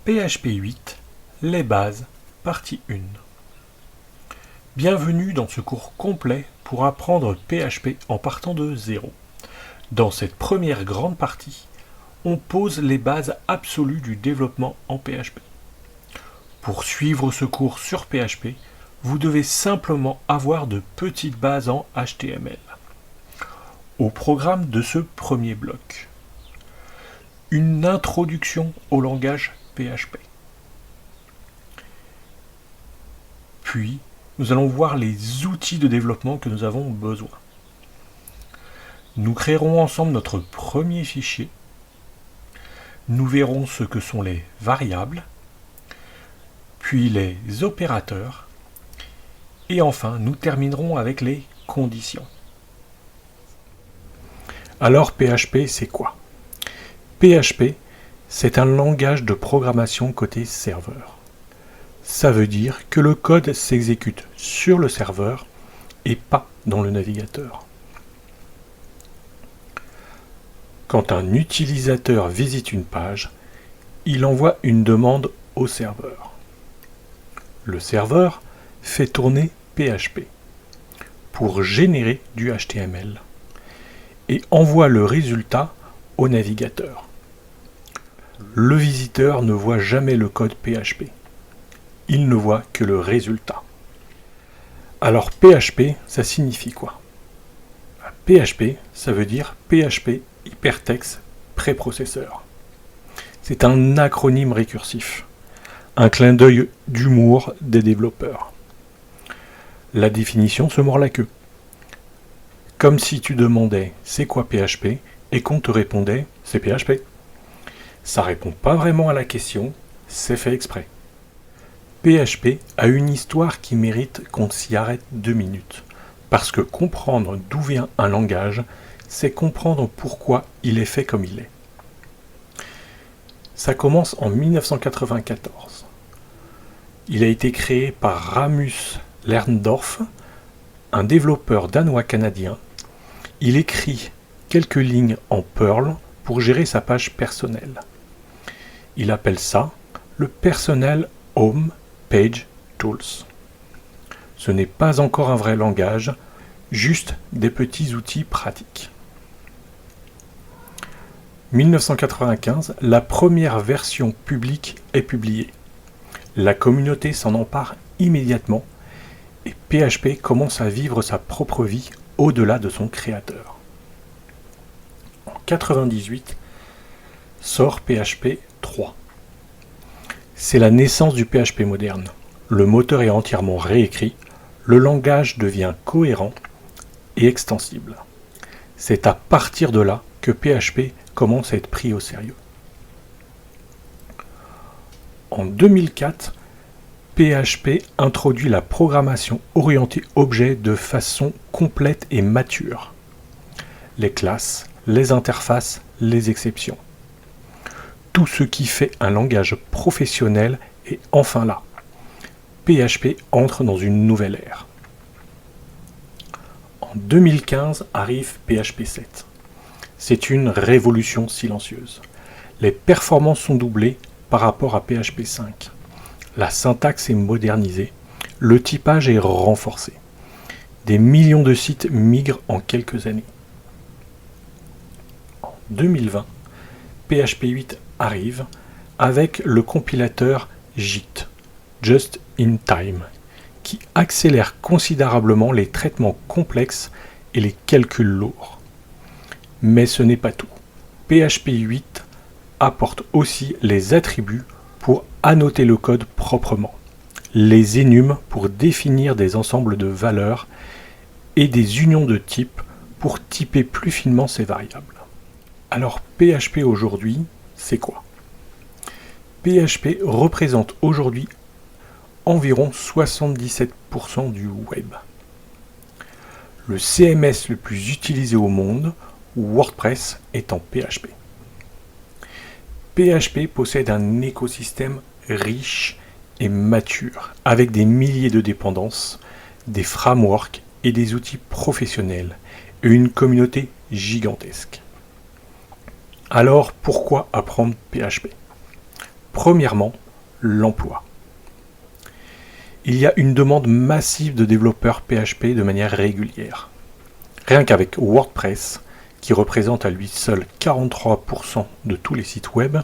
PHP 8, les bases, partie 1. Bienvenue dans ce cours complet pour apprendre PHP en partant de zéro. Dans cette première grande partie, on pose les bases absolues du développement en PHP. Pour suivre ce cours sur PHP, vous devez simplement avoir de petites bases en HTML. Au programme de ce premier bloc, une introduction au langage PHP. Puis, nous allons voir les outils de développement que nous avons besoin. Nous créerons ensemble notre premier fichier. Nous verrons ce que sont les variables, puis les opérateurs, et enfin, nous terminerons avec les conditions. Alors, PHP, c'est quoi ? PHP, c'est un langage de programmation côté serveur. Ça veut dire que le code s'exécute sur le serveur et pas dans le navigateur. Quand un utilisateur visite une page, il envoie une demande au serveur. Le serveur fait tourner PHP pour générer du HTML et envoie le résultat au navigateur. Le visiteur ne voit jamais le code PHP. Il ne voit que le résultat. Alors PHP, ça signifie quoi ? PHP, ça veut dire PHP Hypertext Préprocesseur. C'est un acronyme récursif, un clin d'œil d'humour des développeurs. La définition se mord la queue. Comme si tu demandais « c'est quoi PHP ?» et qu'on te répondait « c'est PHP ». Ça répond pas vraiment à la question, c'est fait exprès. PHP a une histoire qui mérite qu'on s'y arrête 2 minutes. Parce que comprendre d'où vient un langage, c'est comprendre pourquoi il est fait comme il est. Ça commence en 1994. Il a été créé par Ramus Lerndorf, un développeur danois-canadien. Il écrit quelques lignes en Perl pour gérer sa page personnelle. Il appelle ça le Personal Home Page Tools. Ce n'est pas encore un vrai langage, juste des petits outils pratiques. 1995, la première version publique est publiée. La communauté s'en empare immédiatement et PHP commence à vivre sa propre vie au-delà de son créateur. En 1998, sort PHP 3. C'est la naissance du PHP moderne. Le moteur est entièrement réécrit, le langage devient cohérent et extensible. C'est à partir de là que PHP commence à être pris au sérieux. En 2004, PHP introduit la programmation orientée objet de façon complète et mature. Les classes, les interfaces, les exceptions. Tout ce qui fait un langage professionnel est enfin là. PHP entre dans une nouvelle ère. En 2015 arrive PHP 7. C'est une révolution silencieuse. Les performances sont doublées par rapport à PHP 5. La syntaxe est modernisée, le typage est renforcé. Des millions de sites migrent en quelques années. En 2020, PHP 8 arrive avec le compilateur JIT, Just in Time, qui accélère considérablement les traitements complexes et les calculs lourds. Mais ce n'est pas tout. PHP 8 apporte aussi les attributs pour annoter le code proprement, les enums pour définir des ensembles de valeurs et des unions de types pour typer plus finement ces variables. Alors PHP aujourd'hui, c'est quoi ? PHP représente aujourd'hui environ 77% du web. Le CMS le plus utilisé au monde, WordPress, est en PHP. PHP possède un écosystème riche et mature, avec des milliers de dépendances, des frameworks et des outils professionnels, et une communauté gigantesque. Alors pourquoi apprendre PHP ? Premièrement, l'emploi. Il y a une demande massive de développeurs PHP de manière régulière. Rien qu'avec WordPress, qui représente à lui seul 43% de tous les sites web,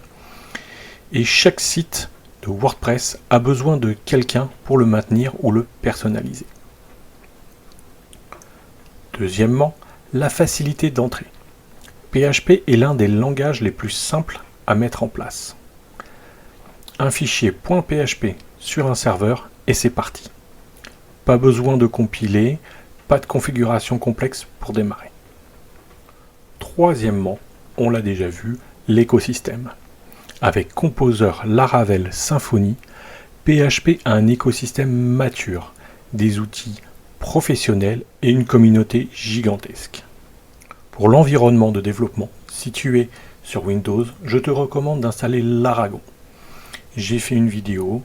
et chaque site de WordPress a besoin de quelqu'un pour le maintenir ou le personnaliser. Deuxièmement, la facilité d'entrée. PHP est l'un des langages les plus simples à mettre en place. Un fichier .php sur un serveur et c'est parti. Pas besoin de compiler, pas de configuration complexe pour démarrer. Troisièmement, on l'a déjà vu, l'écosystème. Avec Composer, Laravel, Symfony, PHP a un écosystème mature, des outils professionnels et une communauté gigantesque. Pour l'environnement de développement situé sur Windows, je te recommande d'installer Laragon. J'ai fait une vidéo,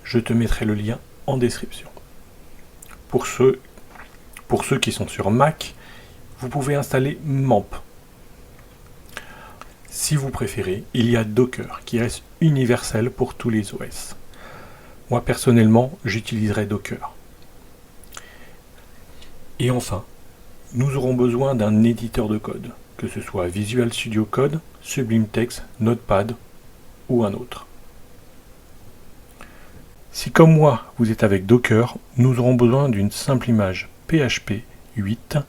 je te mettrai le lien en description. Pour ceux qui sont sur Mac, vous pouvez installer MAMP. Si vous préférez, il y a Docker qui reste universel pour tous les OS. Moi personnellement, j'utiliserai Docker. Et enfin, nous aurons besoin d'un éditeur de code, que ce soit Visual Studio Code, Sublime Text, Notepad ou un autre. Si comme moi, vous êtes avec Docker, nous aurons besoin d'une simple image PHP 8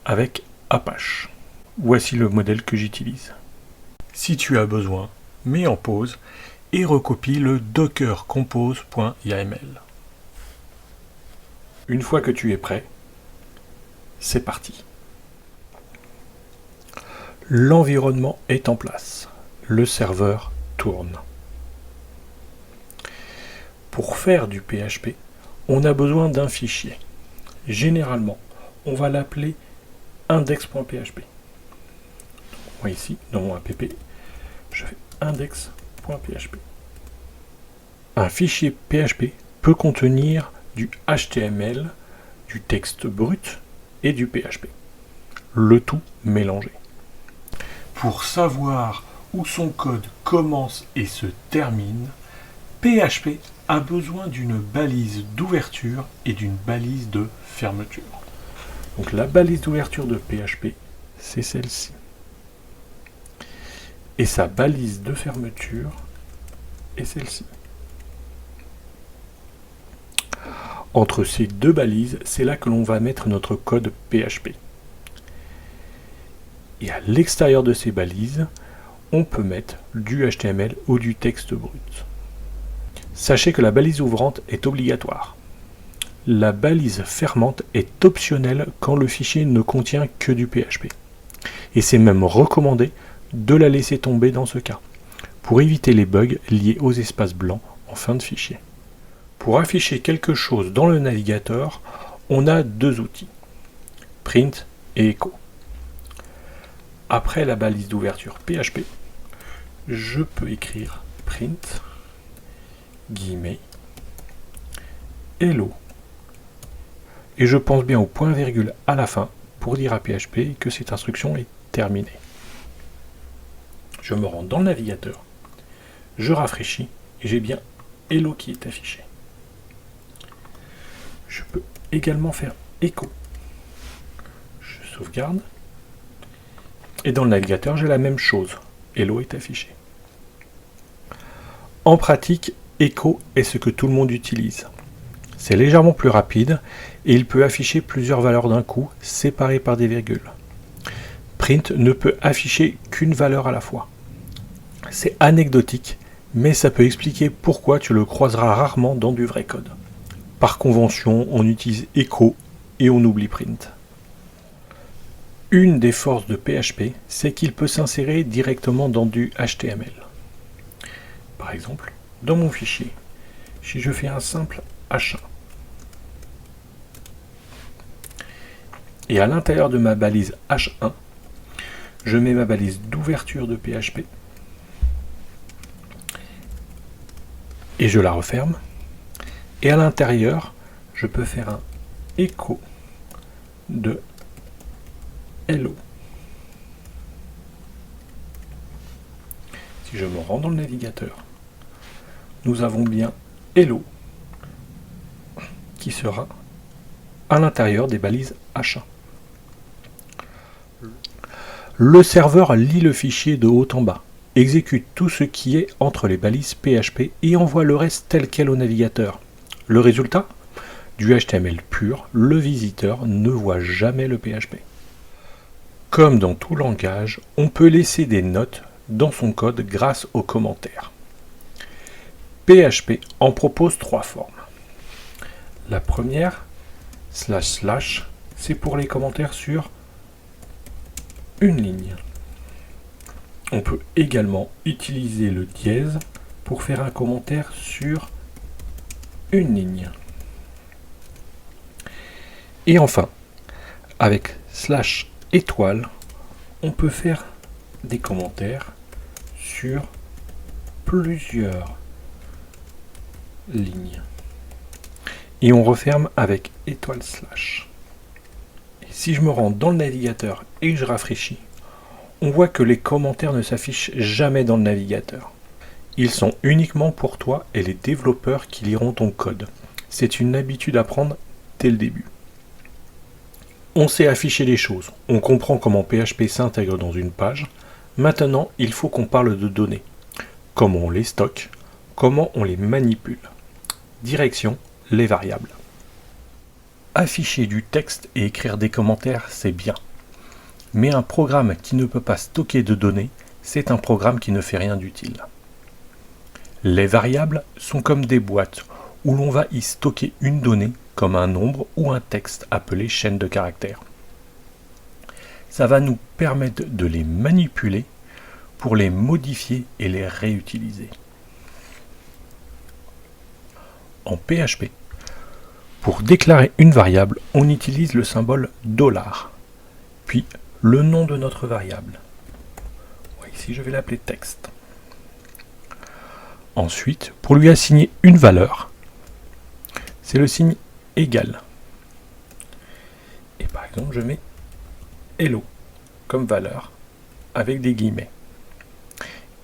avec Apache. Voici le modèle que j'utilise. Si tu as besoin, mets en pause et recopie le docker compose.yaml. Une fois que tu es prêt, c'est parti. L'environnement est en place. Le serveur tourne. Pour faire du PHP, on a besoin d'un fichier. Généralement, on va l'appeler index.php. Moi ici, dans mon app, je fais index.php. Un fichier PHP peut contenir du HTML, du texte brut et du PHP. Le tout mélangé. Pour savoir où son code commence et se termine, PHP a besoin d'une balise d'ouverture et d'une balise de fermeture. Donc la balise d'ouverture de PHP, c'est celle-ci. Et sa balise de fermeture est celle-ci. Entre ces deux balises, c'est là que l'on va mettre notre code PHP. Et à l'extérieur de ces balises, on peut mettre du HTML ou du texte brut. Sachez que la balise ouvrante est obligatoire. La balise fermante est optionnelle quand le fichier ne contient que du PHP. Et c'est même recommandé de la laisser tomber dans ce cas, pour éviter les bugs liés aux espaces blancs en fin de fichier. Pour afficher quelque chose dans le navigateur, on a deux outils, print et echo. Après la balise d'ouverture PHP, je peux écrire print, guillemets, hello. Et je pense bien au point virgule à la fin pour dire à PHP que cette instruction est terminée. Je me rends dans le navigateur, je rafraîchis et j'ai bien hello qui est affiché. Je peux également faire echo. Je sauvegarde. Et dans le navigateur, j'ai la même chose. Hello est affiché. En pratique, echo est ce que tout le monde utilise. C'est légèrement plus rapide et il peut afficher plusieurs valeurs d'un coup, séparées par des virgules. Print ne peut afficher qu'une valeur à la fois. C'est anecdotique, mais ça peut expliquer pourquoi tu le croiseras rarement dans du vrai code. Par convention, on utilise echo et on oublie print. Une des forces de PHP, c'est qu'il peut s'insérer directement dans du HTML. Par exemple, dans mon fichier, si je fais un simple H1, et à l'intérieur de ma balise H1, je mets ma balise d'ouverture de PHP, et je la referme, et à l'intérieur, je peux faire un echo de hello. Si je me rends dans le navigateur, nous avons bien hello qui sera à l'intérieur des balises H1. Le serveur lit le fichier de haut en bas, exécute tout ce qui est entre les balises PHP et envoie le reste tel quel au navigateur. Le résultat ? Du HTML pur, le visiteur ne voit jamais le PHP. Comme dans tout langage, on peut laisser des notes dans son code grâce aux commentaires. PHP en propose 3 formes. La première, //, c'est pour les commentaires sur une ligne. On peut également utiliser le dièse pour faire un commentaire sur une ligne. Et enfin, avec /étoile, on peut faire des commentaires sur plusieurs lignes. Et on referme avec étoile /. Et si je me rends dans le navigateur et que je rafraîchis, on voit que les commentaires ne s'affichent jamais dans le navigateur. Ils sont uniquement pour toi et les développeurs qui liront ton code. C'est une habitude à prendre dès le début. On sait afficher les choses, on comprend comment PHP s'intègre dans une page. Maintenant, il faut qu'on parle de données. Comment on les stocke, comment on les manipule. Direction, les variables. Afficher du texte et écrire des commentaires, c'est bien. Mais un programme qui ne peut pas stocker de données, c'est un programme qui ne fait rien d'utile. Les variables sont comme des boîtes où l'on va y stocker une donnée comme un nombre ou un texte appelé chaîne de caractères. Ça va nous permettre de les manipuler pour les modifier et les réutiliser. En PHP, pour déclarer une variable, on utilise le symbole $, puis le nom de notre variable. Ici, je vais l'appeler texte. Ensuite, pour lui assigner une valeur, c'est le signe égal. Et par exemple, je mets hello comme valeur avec des guillemets.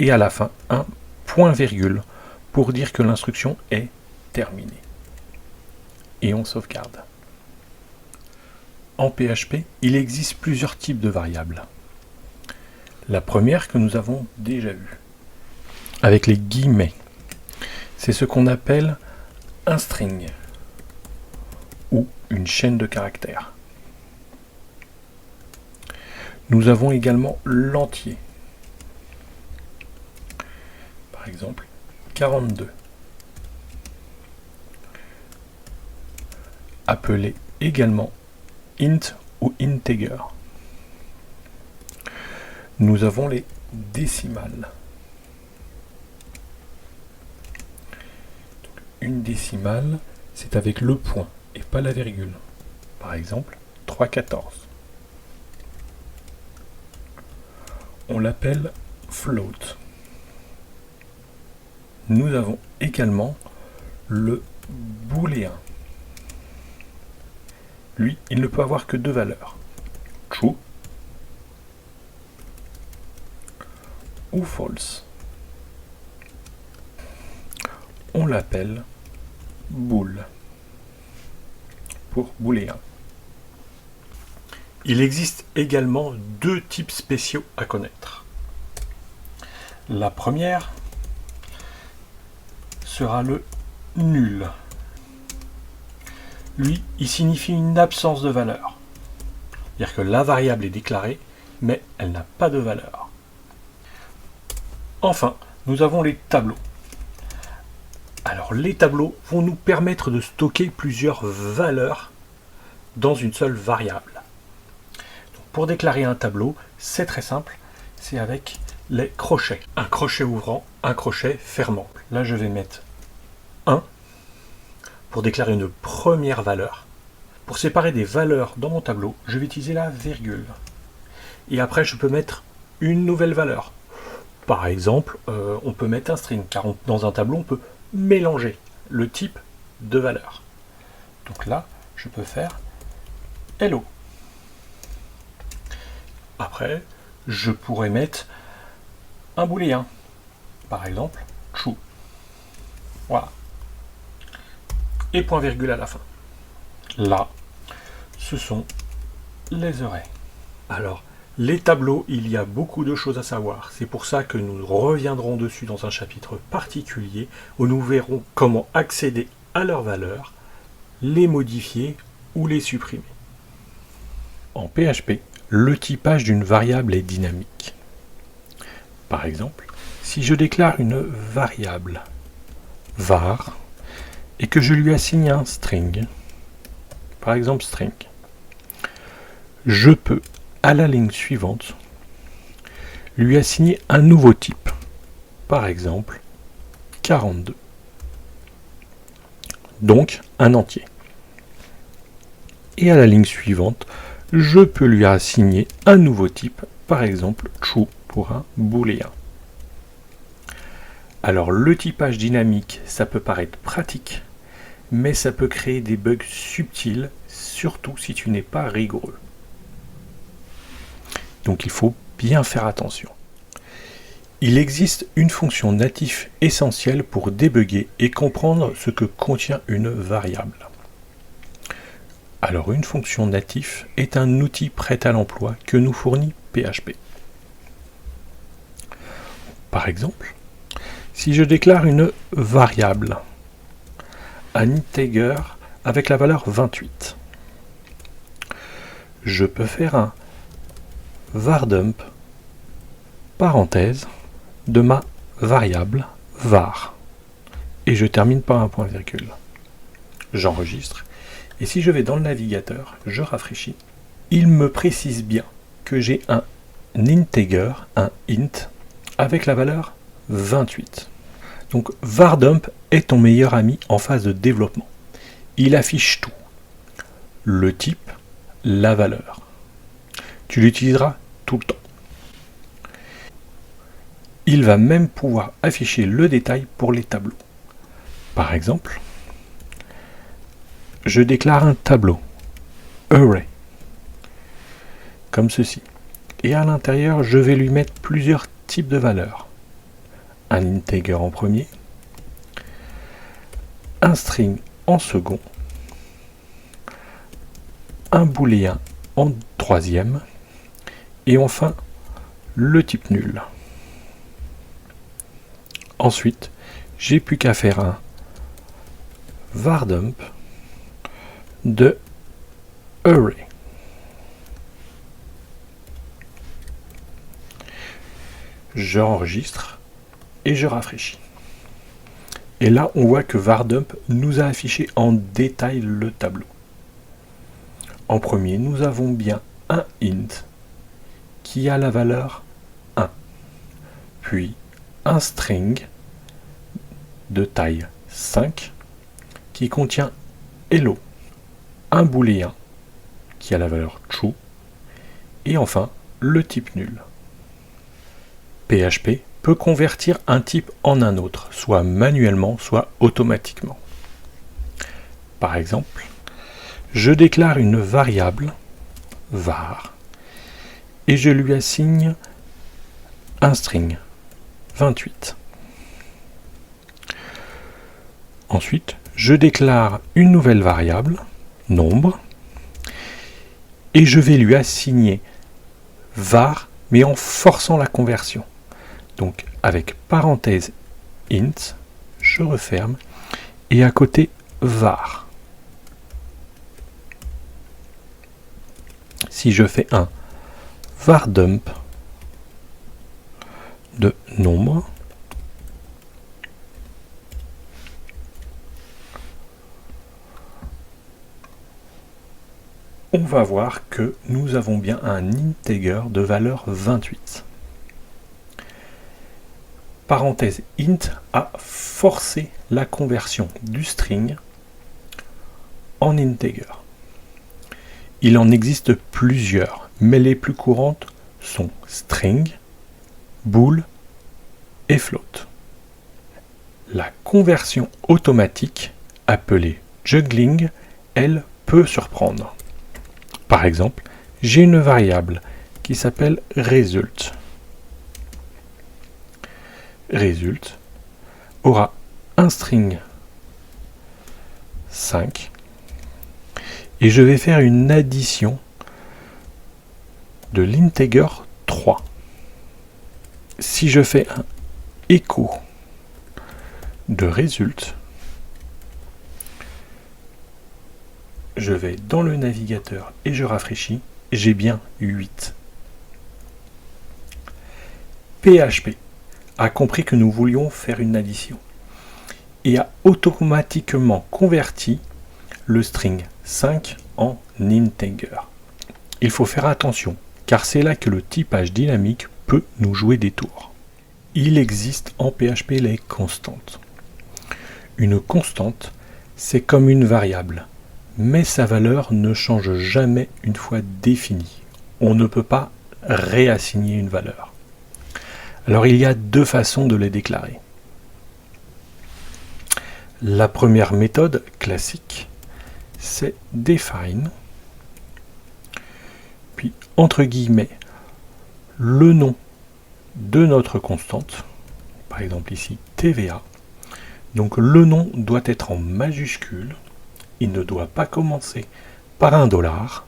Et à la fin, un point-virgule pour dire que l'instruction est terminée. Et on sauvegarde. En PHP, il existe plusieurs types de variables. La première que nous avons déjà vue, avec les guillemets, c'est ce qu'on appelle un string ou une chaîne de caractères. Nous avons également l'entier. Par exemple, 42. Appelé également int ou integer. Nous avons les décimales. Donc, une décimale, c'est avec le point et pas la virgule. Par exemple, 3/14. On l'appelle float. Nous avons également le booléen. Lui, il ne peut avoir que deux valeurs, true ou false. On l'appelle bool pour booléen. Il existe également deux types spéciaux à connaître. La première sera le nul. Lui, il signifie une absence de valeur. C'est-à-dire que la variable est déclarée, mais elle n'a pas de valeur. Enfin, nous avons les tableaux. Alors, les tableaux vont nous permettre de stocker plusieurs valeurs dans une seule variable. Donc, pour déclarer un tableau, c'est très simple, c'est avec les crochets. Un crochet ouvrant, un crochet fermant. Là, je vais mettre 1 pour déclarer une première valeur. Pour séparer des valeurs dans mon tableau, je vais utiliser la virgule. Et après, je peux mettre une nouvelle valeur. Par exemple, on peut mettre un string, car dans un tableau, on peut mélanger le type de valeur. Donc là, je peux faire hello. Après, je pourrais mettre un booléen. Par exemple, true. Voilà. Et point virgule à la fin. Là, ce sont les oreilles. Alors, les tableaux, il y a beaucoup de choses à savoir. C'est pour ça que nous reviendrons dessus dans un chapitre particulier où nous verrons comment accéder à leurs valeurs, les modifier ou les supprimer. En PHP, le typage d'une variable est dynamique. Par exemple, si je déclare une variable var et que je lui assigne un string, par exemple string, je peux, à la ligne suivante, lui assigner un nouveau type, par exemple 42. Donc un entier. Et à la ligne suivante, je peux lui assigner un nouveau type, par exemple true pour un booléen. Alors le typage dynamique, ça peut paraître pratique, mais ça peut créer des bugs subtils, surtout si tu n'es pas rigoureux. Donc il faut bien faire attention. Il existe une fonction native essentielle pour débugger et comprendre ce que contient une variable. Alors une fonction native est un outil prêt à l'emploi que nous fournit PHP. Par exemple, si je déclare une variable, un integer avec la valeur 28, je peux faire un var_dump, parenthèse, de ma variable var. Et je termine par un point virgule. J'enregistre. Et si je vais dans le navigateur, je rafraîchis, il me précise bien que j'ai un integer, un int, avec la valeur 28. Donc var_dump est ton meilleur ami en phase de développement. Il affiche tout. Le type, la valeur. Tu l'utiliseras tout le temps. Il va même pouvoir afficher le détail pour les tableaux. Par exemple, je déclare un tableau, array, comme ceci. Et à l'intérieur, je vais lui mettre plusieurs types de valeurs. Un integer en premier, un string en second, un booléen en troisième, et enfin le type nul. Ensuite, j'ai plus qu'à faire un var_dump de array. Je enregistre et je rafraîchis. Et là, on voit que var_dump nous a affiché en détail le tableau. En premier, nous avons bien un int qui a la valeur 1, puis un string de taille 5 qui contient hello, un booléen qui a la valeur true, et enfin le type nul. PHP peut convertir un type en un autre, soit manuellement, soit automatiquement. Par exemple, je déclare une variable var et je lui assigne un string 28. Ensuite, je déclare une nouvelle variable, nombre, et je vais lui assigner var, mais en forçant la conversion. Donc, avec parenthèse int, je referme, et à côté var. Si je fais un var_dump de nombre, on va voir que nous avons bien un integer de valeur 28. Parenthèse int a forcé la conversion du string en integer. Il en existe plusieurs, mais les plus courantes sont string, bool et float. La conversion automatique, appelée juggling, elle peut surprendre. Par exemple, j'ai une variable qui s'appelle result. Result aura un string 5 et je vais faire une addition de l'integer 3. Si je fais un écho de result, je vais dans le navigateur et je rafraîchis, j'ai bien 8. PHP a compris que nous voulions faire une addition et a automatiquement converti le string 5 en integer. Il faut faire attention, car c'est là que le typage dynamique peut nous jouer des tours. Il existe en PHP les constantes. Une constante, c'est comme une variable, mais sa valeur ne change jamais une fois définie. On ne peut pas réassigner une valeur. Alors il y a deux façons de les déclarer. La première méthode classique, c'est define, puis entre guillemets, le nom de notre constante, par exemple ici TVA. Donc le nom doit être en majuscule, il ne doit pas commencer par un $,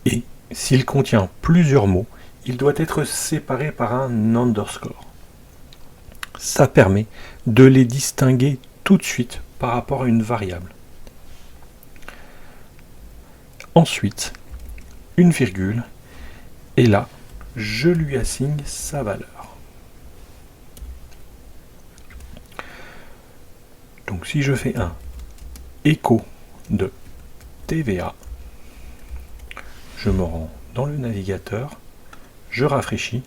et s'il contient plusieurs mots, il doit être séparé par un underscore. Ça permet de les distinguer tout de suite par rapport à une variable. Ensuite, une virgule, et là, je lui assigne sa valeur. Donc si je fais un écho de TVA, je me rends dans le navigateur, je rafraîchis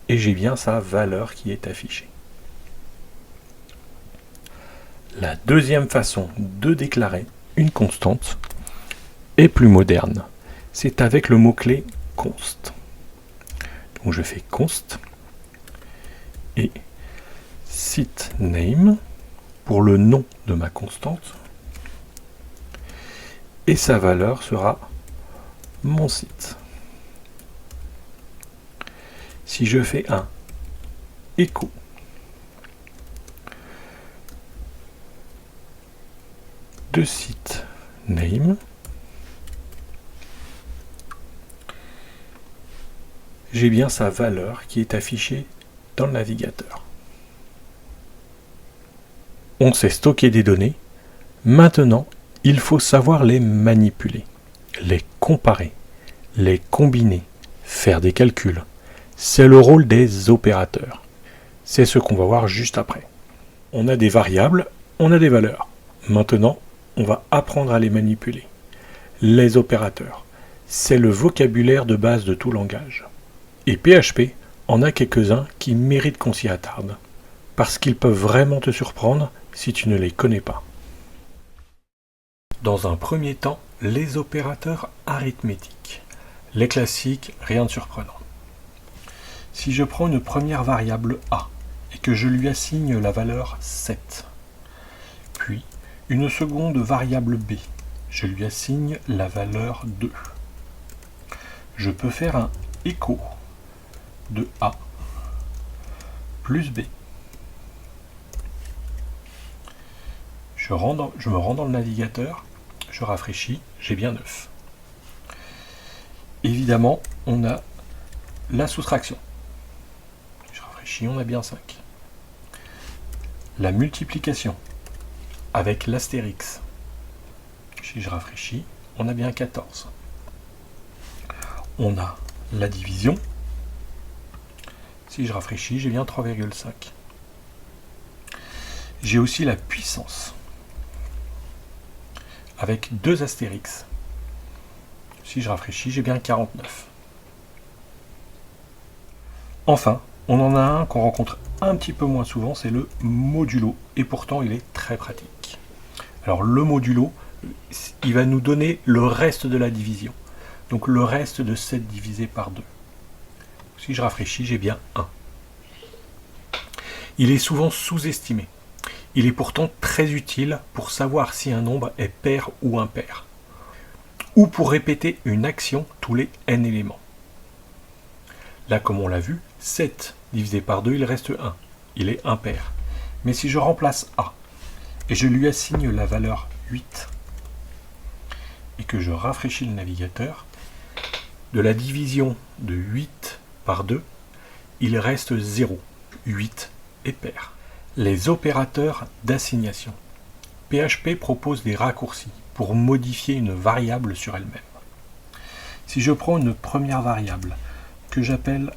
et j'ai bien sa valeur qui est affichée. La deuxième façon de déclarer une constante est plus moderne. C'est avec le mot-clé const. Donc je fais const et site name pour le nom de ma constante et sa valeur sera mon site. Si je fais un écho de site name, j'ai bien sa valeur qui est affichée dans le navigateur. On sait stocker des données. Maintenant, il faut savoir les manipuler, les comparer, les combiner, faire des calculs. C'est le rôle des opérateurs. C'est ce qu'on va voir juste après. On a des variables, on a des valeurs. Maintenant, on va apprendre à les manipuler. Les opérateurs, c'est le vocabulaire de base de tout langage. Et PHP en a quelques-uns qui méritent qu'on s'y attarde, parce qu'ils peuvent vraiment te surprendre si tu ne les connais pas. Dans un premier temps, les opérateurs arithmétiques. Les classiques, rien de surprenant. Si je prends une première variable A et que je lui assigne la valeur 7, puis une seconde variable B, je lui assigne la valeur 2. Je peux faire un écho de A plus B. Je me rends dans le navigateur, je rafraîchis, j'ai bien 9. Évidemment, on a la soustraction. Je rafraîchis, on a bien 5. La multiplication avec l'astérix. Si je rafraîchis, on a bien 14. On a la division. Si je rafraîchis, j'ai bien 3,5. J'ai aussi la puissance avec 2 astérix. Si je rafraîchis, j'ai bien 49. Enfin, on en a un qu'on rencontre un petit peu moins souvent, c'est le modulo, et pourtant il est très pratique. Alors le modulo, il va nous donner le reste de la division, donc le reste de 7 divisé par 2. Si je rafraîchis, j'ai bien 1. Il est souvent sous-estimé. Il est pourtant très utile pour savoir si un nombre est pair ou impair, ou pour répéter une action tous les n éléments. Là, comme on l'a vu, 7 divisé par 2, il reste 1. Il est impair. Mais si je remplace A et je lui assigne la valeur 8 et que je rafraîchis le navigateur, de la division de 8 par 2, il reste 0. 8 est pair. Les opérateurs d'assignation. PHP propose des raccourcis pour modifier une variable sur elle-même. Si je prends une première variable que j'appelle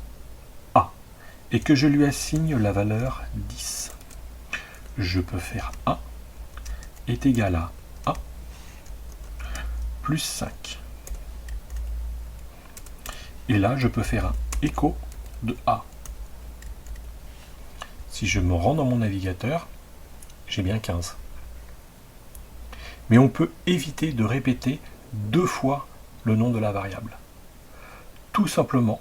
A et que je lui assigne la valeur 10, je peux faire A est égal à A plus 5. Et là, je peux faire un écho de A. Si je me rends dans mon navigateur, j'ai bien 15. Mais on peut éviter de répéter 2 fois le nom de la variable. Tout simplement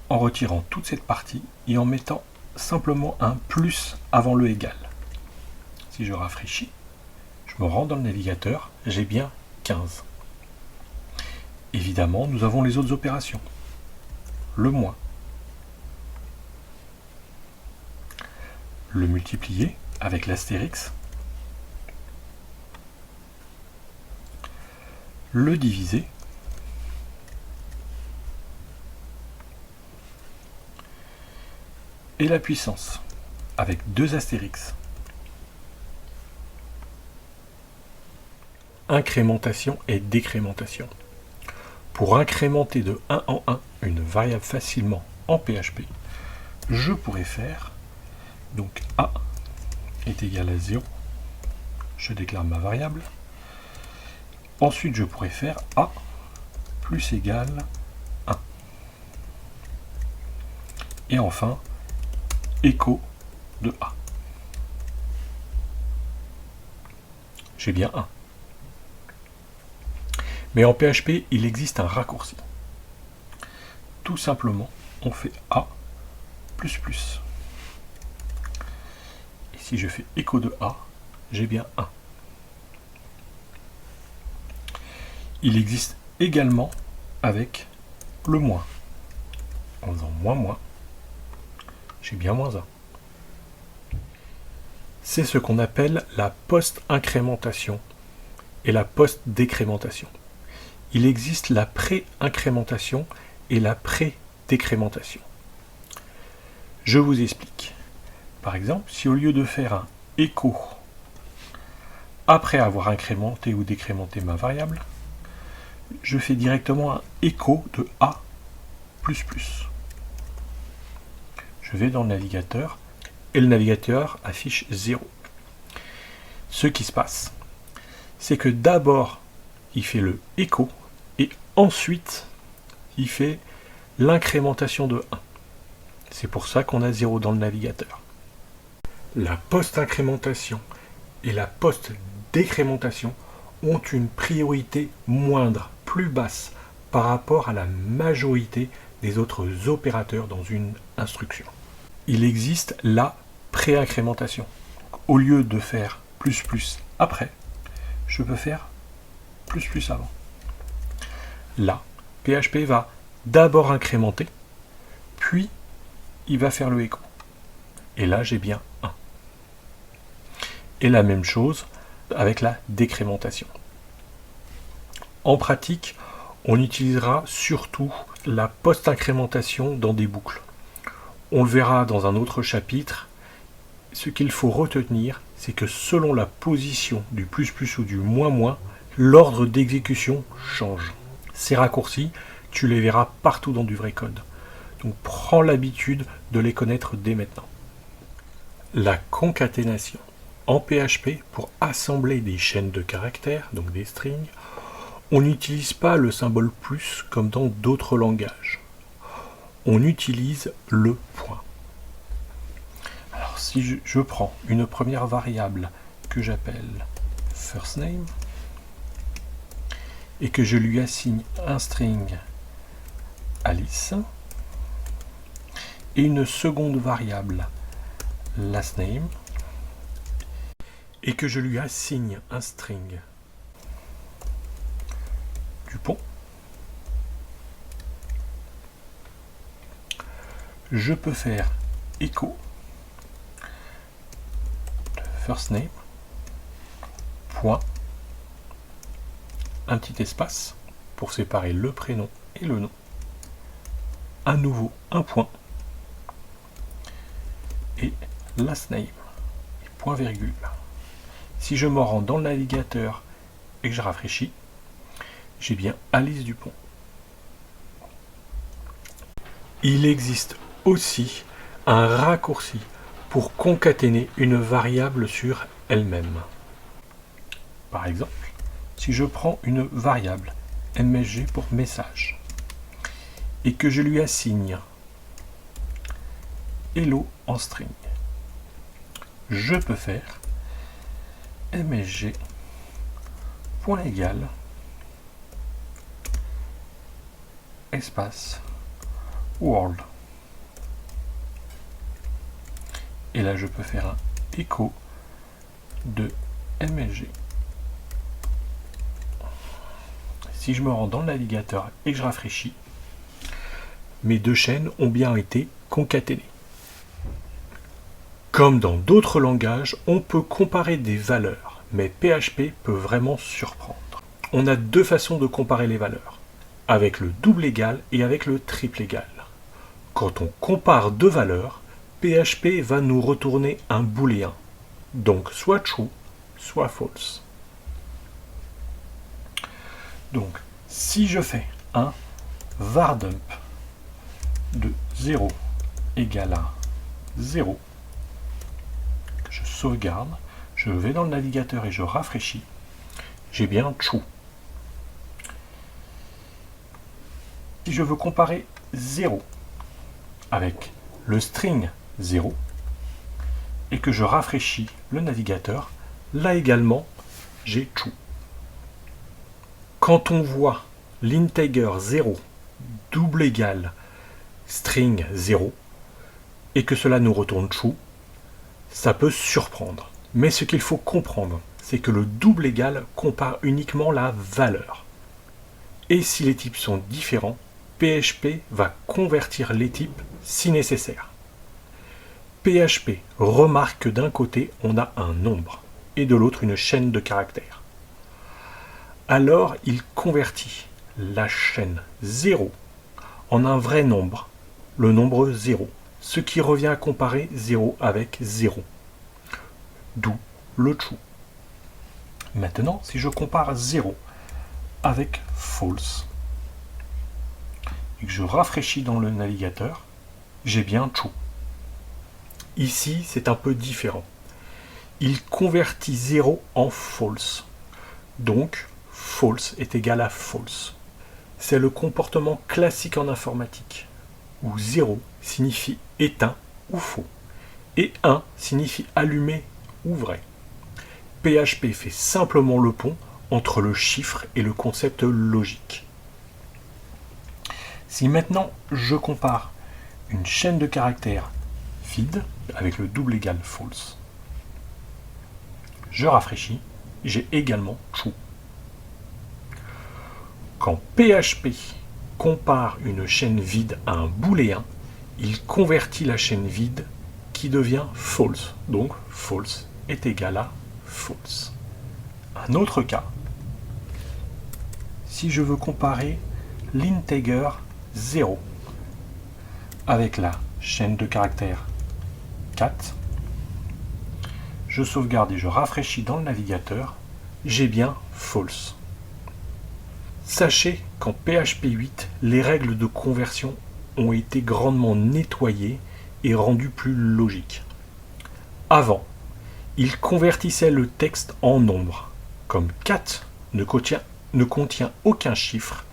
en retirant toute cette partie et en mettant simplement un plus avant le égal. Si je rafraîchis, je me rends dans le navigateur, j'ai bien 15. Évidemment, nous avons les autres opérations. Le moins. Le multiplier avec l'astérix. Le diviser. Et la puissance avec 2 astérix. Incrémentation et décrémentation. Pour incrémenter de 1 en 1 une variable facilement en PHP, je pourrais faire donc A est égal à 0, je déclare ma variable. Ensuite, je pourrais faire A plus égal 1. Et enfin, écho de A. J'ai bien 1. Mais en PHP, il existe un raccourci. Tout simplement, on fait A plus plus. Et si je fais écho de A, j'ai bien 1. Il existe également avec le moins. En faisant moins, j'ai bien moins 1. C'est ce qu'on appelle la post-incrémentation et la post-décrémentation. Il existe la pré-incrémentation et la pré-décrémentation. Je vous explique. Par exemple, si au lieu de faire un écho après avoir incrémenté ou décrémenté ma variable, je fais directement un écho de A++. Je vais dans le navigateur et le navigateur affiche 0. Ce qui se passe, c'est que d'abord, il fait le écho et ensuite, il fait l'incrémentation de 1. C'est pour ça qu'on a 0 dans le navigateur. La post-incrémentation et la post-décrémentation ont une priorité moindre, plus basse, par rapport à la majorité des autres opérateurs dans une instruction. Il existe la pré-incrémentation. Au lieu de faire plus après, je peux faire plus avant. Là, PHP va d'abord incrémenter, puis il va faire le écho. Et là, j'ai bien 1. Et la même chose avec la décrémentation. En pratique, on utilisera surtout la post-incrémentation dans des boucles. On le verra dans un autre chapitre. Ce qu'il faut retenir, c'est que selon la position du plus ou du moins, l'ordre d'exécution change. Ces raccourcis, tu les verras partout dans du vrai code. Donc prends l'habitude de les connaître dès maintenant. La concaténation. En PHP, pour assembler des chaînes de caractères, donc des strings, on n'utilise pas le symbole plus comme dans d'autres langages. On utilise le point. Alors si je prends une première variable que j'appelle firstName et que je lui assigne un string Alice et une seconde variable lastName et que je lui assigne un string Dupont, je peux faire écho first name, point, un petit espace pour séparer le prénom et le nom, à nouveau un point, et last name, et point virgule. Si je me rends dans le navigateur et que je rafraîchis, j'ai bien Alice Dupont. Il existe aussi un raccourci pour concaténer une variable sur elle-même. Par exemple, si je prends une variable MSG pour message et que je lui assigne hello en string, je peux faire MSG point égal espace world. Et là, je peux faire un écho de MSG. Si je me rends dans le navigateur et que je rafraîchis, mes deux chaînes ont bien été concaténées. Comme dans d'autres langages, on peut comparer des valeurs, mais PHP peut vraiment surprendre. On a deux façons de comparer les valeurs, avec le double égal et avec le triple égal. Quand on compare deux valeurs, PHP va nous retourner un booléen, donc soit true, soit false. Donc, si je fais un vardump de 0 égale à 0, je sauvegarde, je vais dans le navigateur et je rafraîchis, j'ai bien true. Si je veux comparer 0 avec le string 0 et que je rafraîchis le navigateur, là également, j'ai true. Quand on voit l'integer 0 double égal string 0 et que cela nous retourne true, ça peut surprendre. Mais ce qu'il faut comprendre, c'est que le double égal compare uniquement la valeur. Et si les types sont différents, PHP va convertir les types si nécessaire. PHP remarque que d'un côté, on a un nombre et de l'autre une chaîne de caractères. Alors, il convertit la chaîne 0 en un vrai nombre, le nombre 0, ce qui revient à comparer 0 avec 0, d'où le true. Maintenant, si je compare 0 avec false, et que je rafraîchis dans le navigateur, j'ai bien true. Ici, c'est un peu différent. Il convertit 0 en false. Donc, false est égal à false. C'est le comportement classique en informatique, où 0 signifie éteint ou faux, et 1 signifie allumé ou vrai. PHP fait simplement le pont entre le chiffre et le concept logique. Si maintenant je compare une chaîne de caractères vide avec le double égal false, je rafraîchis, j'ai également true. Quand PHP compare une chaîne vide à un booléen, il convertit la chaîne vide qui devient false. Donc false est égal à false. Un autre cas, si je veux comparer l'integer 0 avec la chaîne de caractères 4, je sauvegarde et je rafraîchis dans le navigateur, j'ai bien false. Sachez qu'en PHP 8, les règles de conversion ont été grandement nettoyées et rendues plus logiques. Avant, il convertissait le texte en nombres. Comme 4 ne contient aucun chiffre,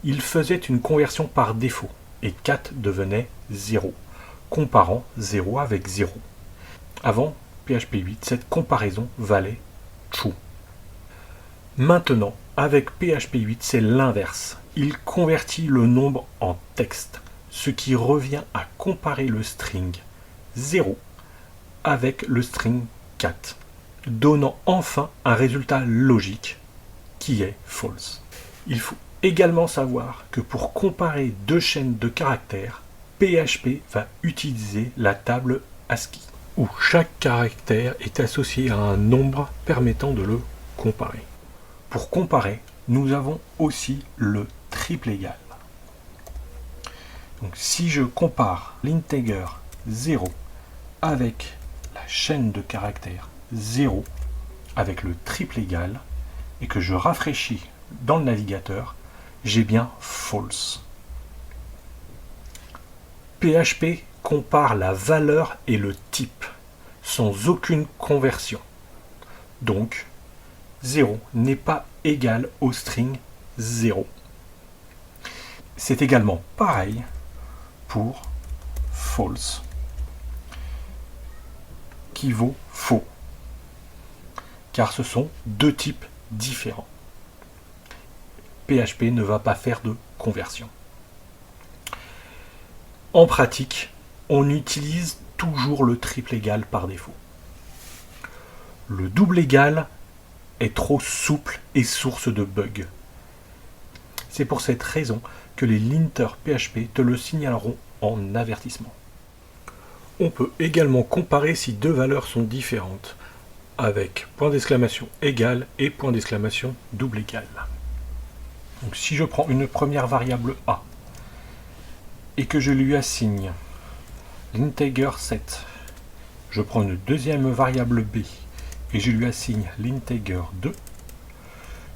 il faisait une conversion par défaut et 4 devenait 0, comparant 0 avec 0. Avant PHP 8, cette comparaison valait true. Maintenant, avec PHP 8, c'est l'inverse. Il convertit le nombre en texte, ce qui revient à comparer le string 0 avec le string 4, donnant enfin un résultat logique qui est false. Il faut également savoir que pour comparer deux chaînes de caractères, PHP va utiliser la table ASCII. où chaque caractère est associé à un nombre permettant de le comparer. Pour comparer, nous avons aussi le triple égal. Donc si je compare l'integer 0 avec la chaîne de caractères 0 avec le triple égal et que je rafraîchis dans le navigateur, j'ai bien false. PHP compare la valeur et le type sans aucune conversion. Donc 0 n'est pas égal au string 0. C'est également pareil pour false, qui vaut faux, car ce sont deux types différents. PHP ne va pas faire de conversion. En pratique, on utilise toujours le triple égal par défaut. Le double égal est trop souple et source de bugs. C'est pour cette raison que les linters PHP te le signaleront en avertissement. On peut également comparer si deux valeurs sont différentes, avec point d'exclamation égal et point d'exclamation double égal. Donc si je prends une première variable a et que je lui assigne l'integer 7, je prends une deuxième variable b et je lui assigne l'integer 2,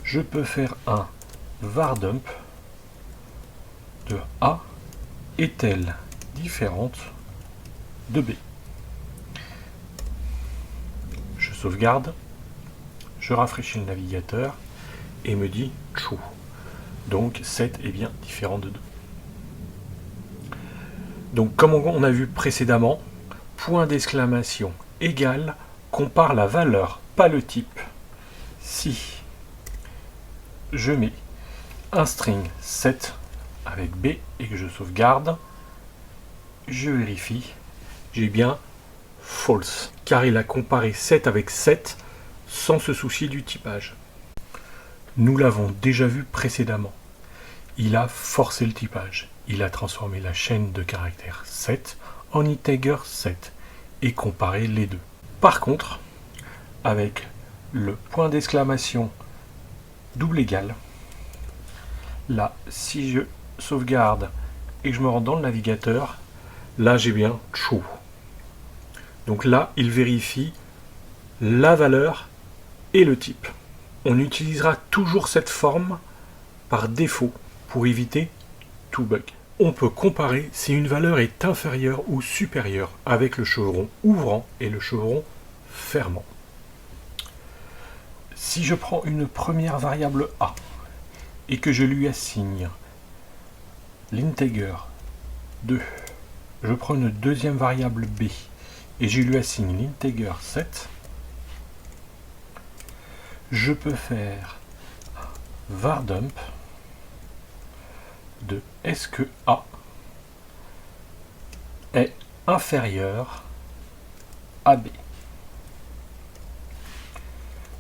je peux faire un var_dump de a est-elle différente de b. Je sauvegarde, je rafraîchis le navigateur et me dit true. Donc 7 est bien différent de 2. Donc comme on a vu précédemment, point d'exclamation égal compare la valeur, pas le type. Si je mets un string 7 avec b et que je sauvegarde, je vérifie, j'ai bien false, car il a comparé 7 avec 7 sans se soucier du typage. Nous l'avons déjà vu précédemment. Il a forcé le typage. Il a transformé la chaîne de caractères 7 en integer 7 et comparé les deux. Par contre, avec le point d'exclamation double égal, là, si je sauvegarde et que je me rends dans le navigateur, là j'ai bien true. Donc là, il vérifie la valeur et le type. On utilisera toujours cette forme par défaut pour éviter tout bug. On peut comparer si une valeur est inférieure ou supérieure avec le chevron ouvrant et le chevron fermant. Si je prends une première variable a et que je lui assigne l'integer 2, je prends une deuxième variable b et je lui assigne l'integer 7, je peux faire var_dump de est-ce que a est inférieur à b.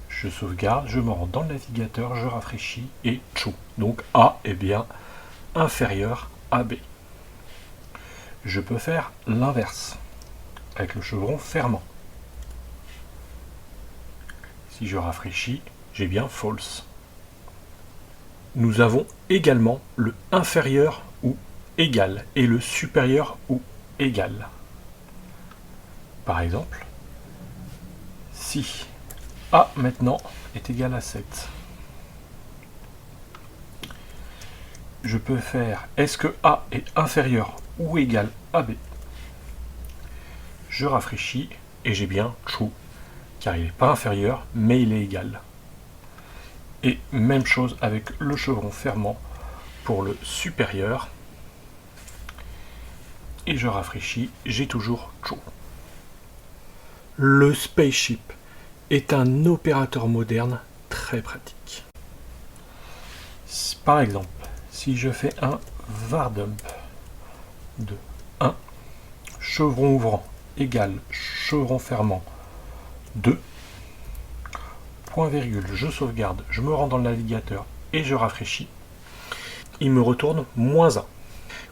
Je sauvegarde, je me rends dans le navigateur, je rafraîchis et true. Donc a est bien inférieur à b. Je peux faire l'inverse avec le chevron fermant. Si je rafraîchis, j'ai bien false. Nous avons également le inférieur ou égal et le supérieur ou égal. Par exemple, si a maintenant est égal à 7, je peux faire est-ce que a est inférieur ou égal à b. Je rafraîchis et j'ai bien true, car il n'est pas inférieur, mais il est égal. Et même chose avec le chevron fermant pour le supérieur. Et je rafraîchis, j'ai toujours true. Le spaceship est un opérateur moderne très pratique. Par exemple, si je fais un var_dump de 1, chevron ouvrant égale chevron fermant 2, point virgule, je sauvegarde, je me rends dans le navigateur et je rafraîchis, il me retourne -1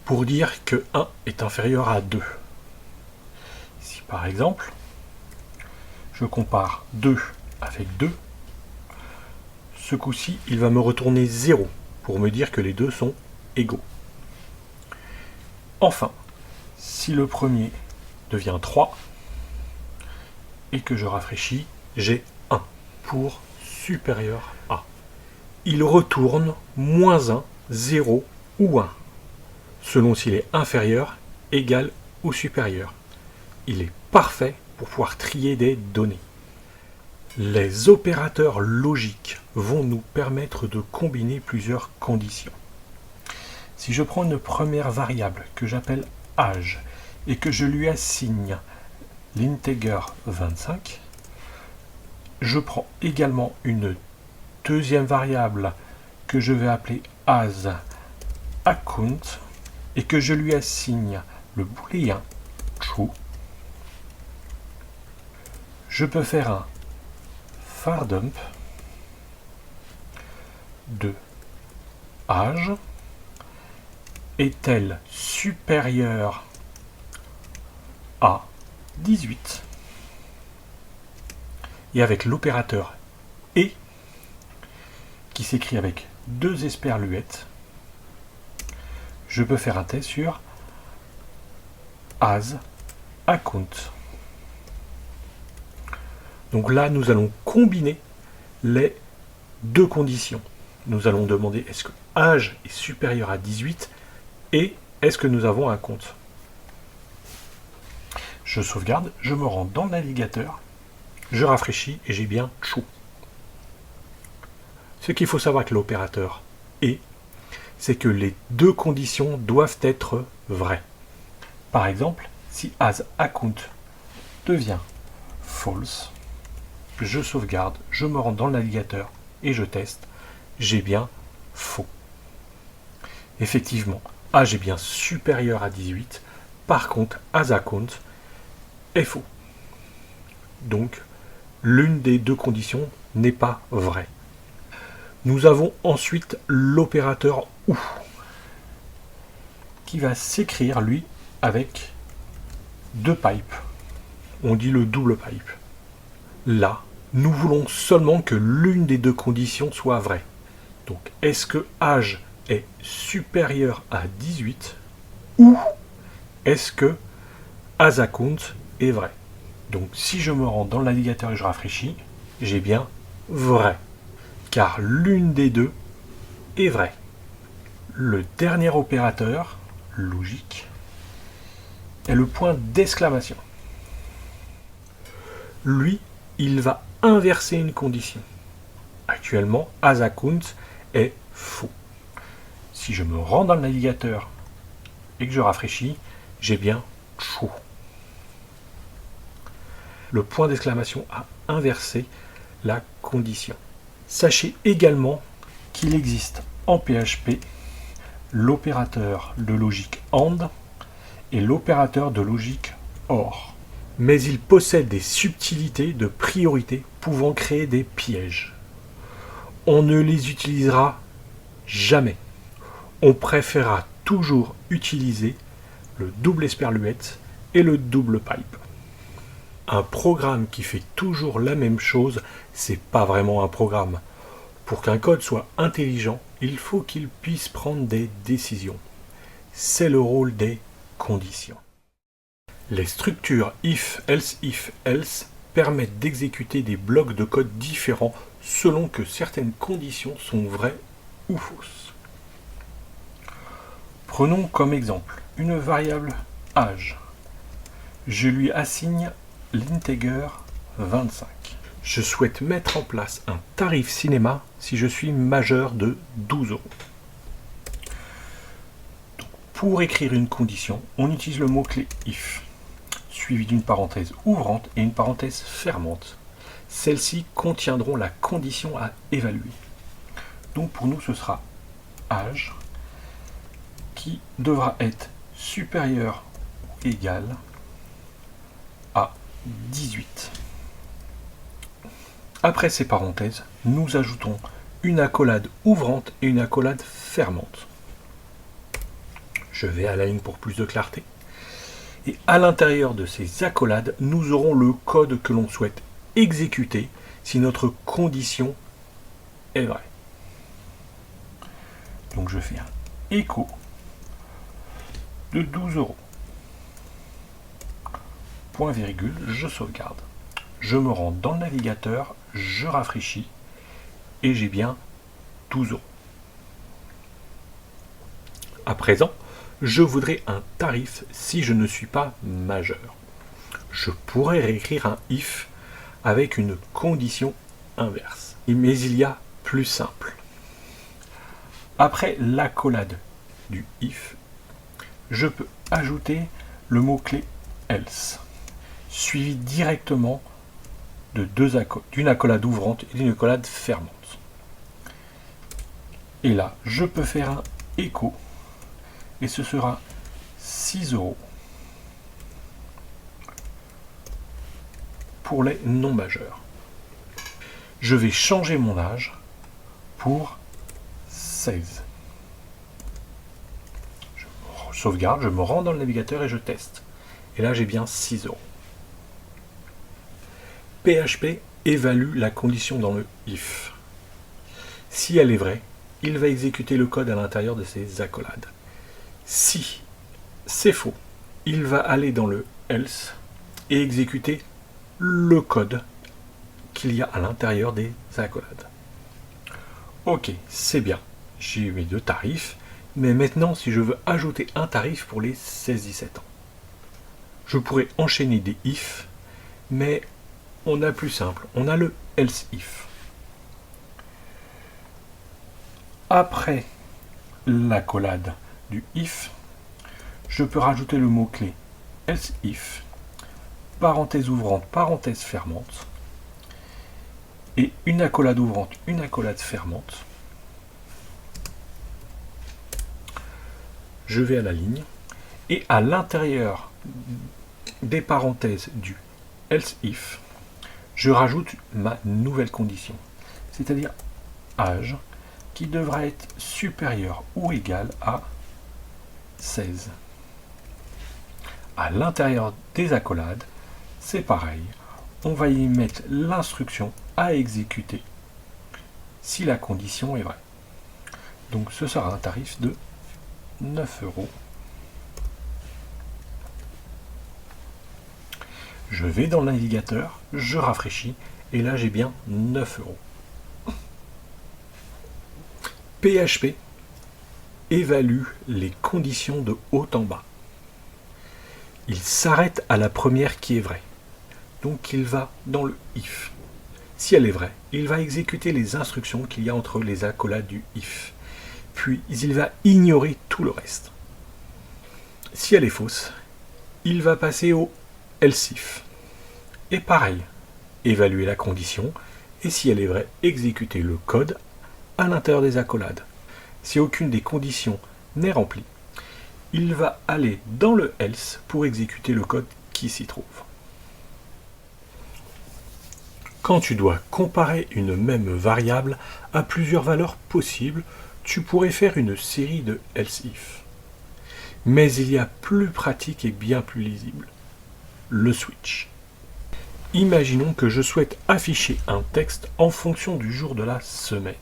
pour dire que 1 est inférieur à 2. Si par exemple, je compare 2 avec 2. Ce coup-ci, il va me retourner 0 pour me dire que les deux sont égaux. Enfin, si le premier devient 3 et que je rafraîchis, j'ai 1 pour supérieur à. Il retourne moins 1, 0 ou 1, selon s'il est inférieur, égal ou supérieur. Il est parfait pour pouvoir trier des données. Les opérateurs logiques vont nous permettre de combiner plusieurs conditions. Si je prends une première variable que j'appelle âge et que je lui assigne l'integer 25, je prends également une deuxième variable que je vais appeler asAccount et que je lui assigne le booléen true. Je peux faire un fardump de âge est-elle supérieure à 18 et avec l'opérateur et qui s'écrit avec deux esperluettes, je peux faire un test sur asAccount. Donc là, nous allons combiner les deux conditions. Nous allons demander est-ce que âge est supérieur à 18 et est-ce que nous avons un compte. Je sauvegarde, je me rends dans le navigateur, je rafraîchis et j'ai bien true. Ce qu'il faut savoir avec l'opérateur et, c'est que les deux conditions doivent être vraies. Par exemple, si asAccount devient false, je sauvegarde, je me rends dans le navigateur et je teste, j'ai bien faux. Effectivement, âge est bien supérieur à 18, par contre, asAccount est faux. Donc, l'une des deux conditions n'est pas vraie. Nous avons ensuite l'opérateur OU, qui va s'écrire, lui, avec deux pipes. On dit le double pipe. Là, nous voulons seulement que l'une des deux conditions soit vraie. Donc, est-ce que âge est supérieur à 18 ou est-ce que asAccount est vrai? Donc, si je me rends dans le navigateur et je rafraîchis, j'ai bien vrai, car l'une des deux est vraie. Le dernier opérateur, logique, est le point d'exclamation. Lui, il va inverser une condition. Actuellement, asAccount est faux. Si je me rends dans le navigateur et que je rafraîchis, j'ai bien true. Le point d'exclamation a inversé la condition. Sachez également qu'il existe en PHP l'opérateur de logique AND et l'opérateur de logique OR. Mais il possède des subtilités de priorité pouvant créer des pièges. On ne les utilisera jamais. On préférera toujours utiliser le double esperluette et le double pipe. Un programme qui fait toujours la même chose, c'est pas vraiment un programme. Pour qu'un code soit intelligent, il faut qu'il puisse prendre des décisions. C'est le rôle des conditions. Les structures if, else permettent d'exécuter des blocs de code différents selon que certaines conditions sont vraies ou fausses. Prenons comme exemple une variable âge. Je lui assigne l'integer 25. Je souhaite mettre en place un tarif cinéma si je suis majeur de 12 €. Donc, pour écrire une condition, on utilise le mot-clé if, suivi d'une parenthèse ouvrante et une parenthèse fermante. Celles-ci contiendront la condition à évaluer. Donc pour nous, ce sera âge qui devra être supérieur ou égal à 18. Après ces parenthèses, nous ajoutons une accolade ouvrante et une accolade fermante. Je vais à la ligne pour plus de clarté. Et à l'intérieur de ces accolades, nous aurons le code que l'on souhaite exécuter si notre condition est vraie. Donc je fais un écho de 12 €. Point virgule, je sauvegarde. Je me rends dans le navigateur, je rafraîchis et j'ai bien 12 €. À présent, je voudrais un tarif si je ne suis pas majeur. Je pourrais réécrire un if avec une condition inverse. Mais il y a plus simple. Après l'accolade du if, je peux ajouter le mot-clé else, suivi directement de d'une accolade ouvrante et d'une accolade fermante. Et là, je peux faire un écho et ce sera 6 € pour les non majeurs. Je vais changer mon âge pour 16. Je sauvegarde, je me rends dans le navigateur et je teste. Et là, j'ai bien 6 €. PHP évalue la condition dans le if. Si elle est vraie, il va exécuter le code à l'intérieur de ces accolades. Si c'est faux, il va aller dans le else et exécuter le code qu'il y a à l'intérieur des accolades. Ok, c'est bien. J'ai eu mes deux tarifs, mais maintenant, si je veux ajouter un tarif pour les 16-17 ans, je pourrais enchaîner des if, mais on a plus simple, on a le else if. Après l'accolade du if, je peux rajouter le mot-clé else if, parenthèse ouvrante, parenthèse fermante, et une accolade ouvrante, une accolade fermante. Je vais à la ligne, et à l'intérieur des parenthèses du else if, je rajoute ma nouvelle condition, c'est-à-dire âge, qui devra être supérieur ou égal à 16. À l'intérieur des accolades, c'est pareil, on va y mettre l'instruction à exécuter si la condition est vraie. Donc ce sera un tarif de 9 €. Je vais dans le navigateur, je rafraîchis, et là j'ai bien 9 €. PHP évalue les conditions de haut en bas. Il s'arrête à la première qui est vraie. Donc il va dans le if. Si elle est vraie, il va exécuter les instructions qu'il y a entre les accolades du if. Puis il va ignorer tout le reste. Si elle est fausse, il va passer au else if. Et pareil, évaluer la condition, et si elle est vraie, exécuter le code à l'intérieur des accolades. Si aucune des conditions n'est remplie, il va aller dans le else pour exécuter le code qui s'y trouve. Quand tu dois comparer une même variable à plusieurs valeurs possibles, tu pourrais faire une série de else if. Mais il y a plus pratique et bien plus lisible, le switch. Imaginons que je souhaite afficher un texte en fonction du jour de la semaine.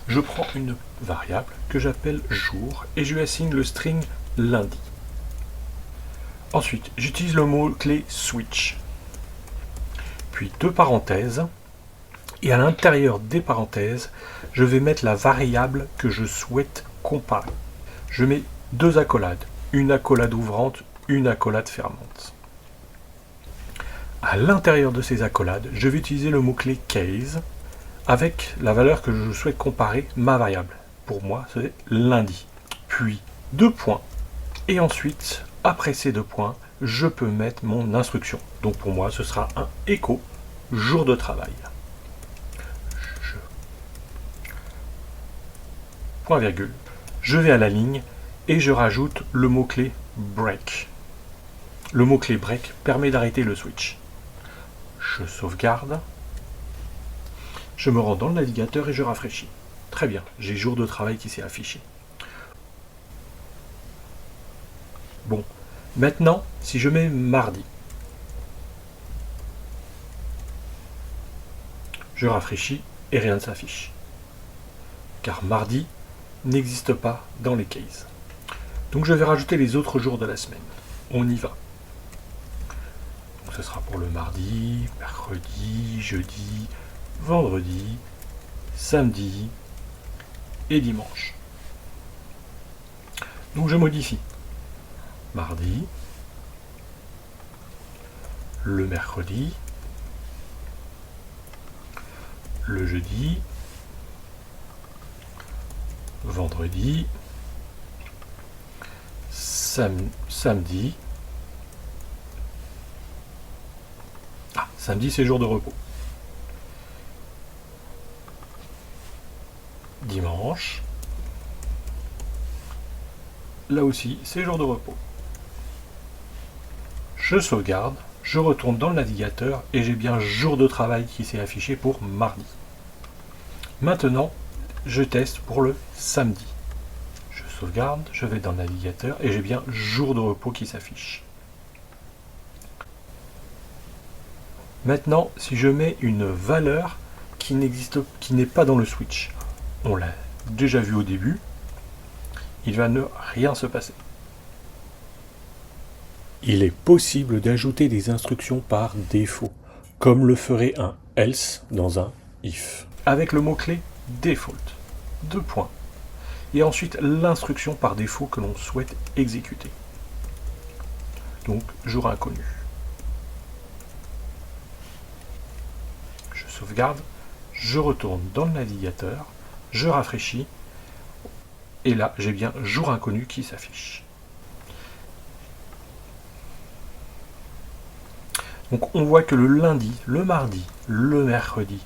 Je prends une variable que j'appelle jour et je lui assigne le string lundi. Ensuite, j'utilise le mot-clé switch, puis deux parenthèses, et à l'intérieur des parenthèses, je vais mettre la variable que je souhaite comparer. Je mets deux accolades, une accolade ouvrante, une accolade fermante. À l'intérieur de ces accolades, je vais utiliser le mot-clé case avec la valeur que je souhaite comparer, ma variable. Pour moi, c'est lundi. Puis deux points. Et ensuite, après ces deux points, je peux mettre mon instruction. Donc pour moi, ce sera un écho jour de travail. Point virgule. Je vais à la ligne et je rajoute le mot-clé break. Le mot-clé break permet d'arrêter le switch. Je sauvegarde. Je me rends dans le navigateur et je rafraîchis. Très bien, j'ai jour de travail qui s'est affiché. Bon, maintenant, si je mets mardi, Je rafraîchis et rien ne s'affiche. Car mardi n'existe pas dans les cases. Donc je vais rajouter les autres jours de la semaine. On y va. Donc ce sera pour le mardi, mercredi, jeudi, vendredi, samedi et dimanche. Donc je modifie. Mardi, le mercredi, le jeudi, vendredi, samedi. Samedi c'est jour de repos. Dimanche, là aussi c'est jour de repos. Je sauvegarde, je retourne dans le navigateur et j'ai bien jour de travail qui s'est affiché pour mardi. Maintenant, je teste pour le samedi. Je sauvegarde, je vais dans le navigateur et j'ai bien jour de repos qui s'affiche. Maintenant, si je mets une valeur qui n'est pas dans le switch, on l'a déjà vu au début, il va ne rien se passer. Il est possible d'ajouter des instructions par défaut, comme le ferait un else dans un if. Avec le mot-clé default, 2 points. Et ensuite l'instruction par défaut que l'on souhaite exécuter. Donc jour inconnu. Je sauvegarde, je retourne dans le navigateur, je rafraîchis, et là j'ai bien jour inconnu qui s'affiche. Donc on voit que le lundi, le mardi, le mercredi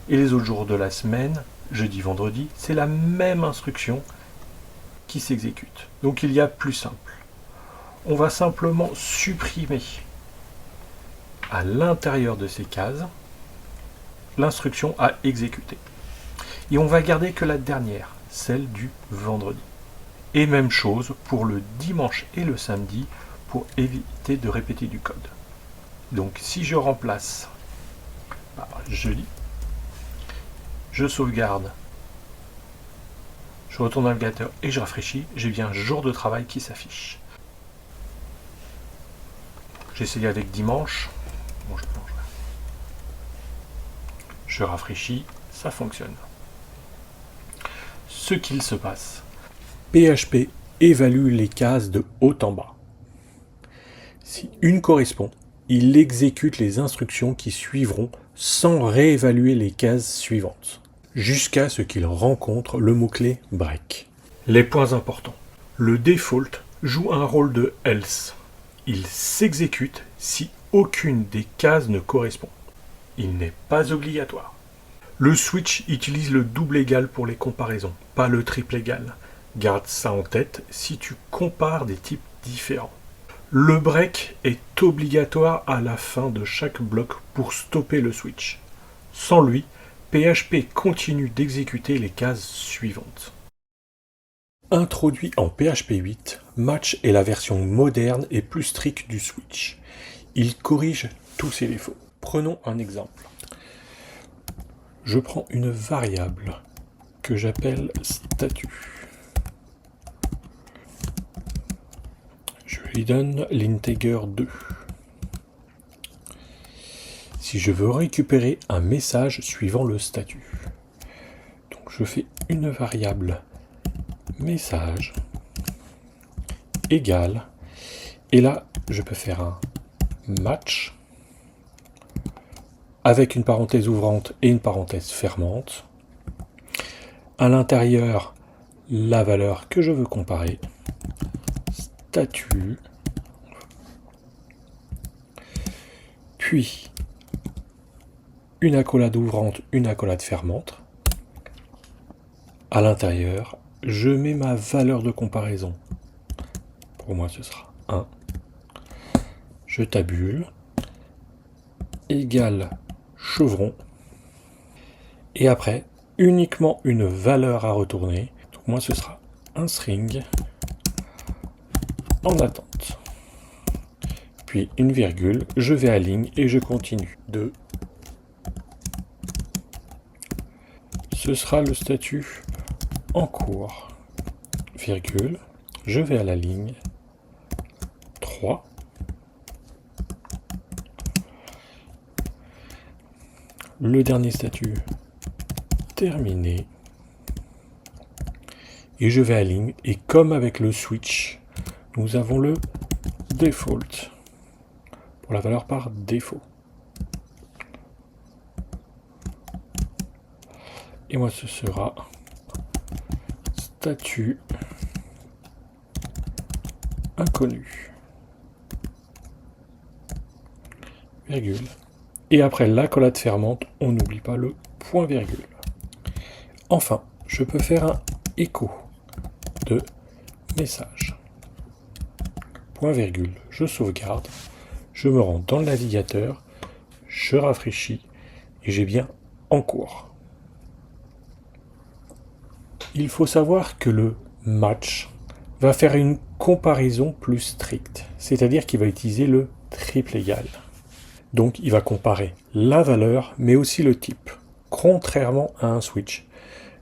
et les autres jours de la semaine, jeudi, vendredi, c'est la même instruction qui s'exécute. Donc il y a plus simple. On va simplement supprimer à l'intérieur de ces cases l'instruction à exécuter. Et on va garder que la dernière, celle du vendredi. Et même chose pour le dimanche et le samedi pour éviter de répéter du code. Donc si je remplace par jeudi, je sauvegarde, je retourne dans le navigateur et je rafraîchis, j'ai bien jour de travail qui s'affiche. J'essaye avec dimanche, bon, je rafraîchis, ça fonctionne. Ce qu'il se passe, PHP évalue les cases de haut en bas. Si une correspond, il exécute les instructions qui suivront sans réévaluer les cases suivantes, jusqu'à ce qu'il rencontre le mot-clé break. Les points importants. Le default joue un rôle de else. Il s'exécute si aucune des cases ne correspond. Il n'est pas obligatoire. Le switch utilise le double égal pour les comparaisons, pas le triple égal. Garde ça en tête si tu compares des types différents. Le break est obligatoire à la fin de chaque bloc pour stopper le switch. Sans lui, PHP continue d'exécuter les cases suivantes. Introduit en PHP 8, Match est la version moderne et plus stricte du switch. Il corrige tous ses défauts. Prenons un exemple. Je prends une variable que j'appelle statut. Je lui donne l'integer 2. Si je veux récupérer un message suivant le statut, donc je fais une variable message égale, et là je peux faire un match avec une parenthèse ouvrante et une parenthèse fermante. À l'intérieur, la valeur que je veux comparer, statut, puis une accolade ouvrante, une accolade fermante. À l'intérieur, je mets ma valeur de comparaison. Pour moi, ce sera 1. Je tabule, égale chevron, et après, uniquement une valeur à retourner. Donc moi, ce sera un string en attente. Puis une virgule, je vais à ligne et je continue. 2, ce sera le statut en cours, virgule, je vais à la ligne 3. Le dernier statut terminé. Et je vais à la ligne, et comme avec le switch, nous avons le default pour la valeur par défaut. Et moi ce sera statut inconnu, virgule. Et après l'accolade fermante, on n'oublie pas le point virgule. Enfin, je peux faire un écho de message. Point virgule, je sauvegarde, je me rends dans le navigateur, je rafraîchis et j'ai bien en cours. Il faut savoir que le match va faire une comparaison plus stricte, c'est-à-dire qu'il va utiliser le triple égal. Donc il va comparer la valeur mais aussi le type, contrairement à un switch.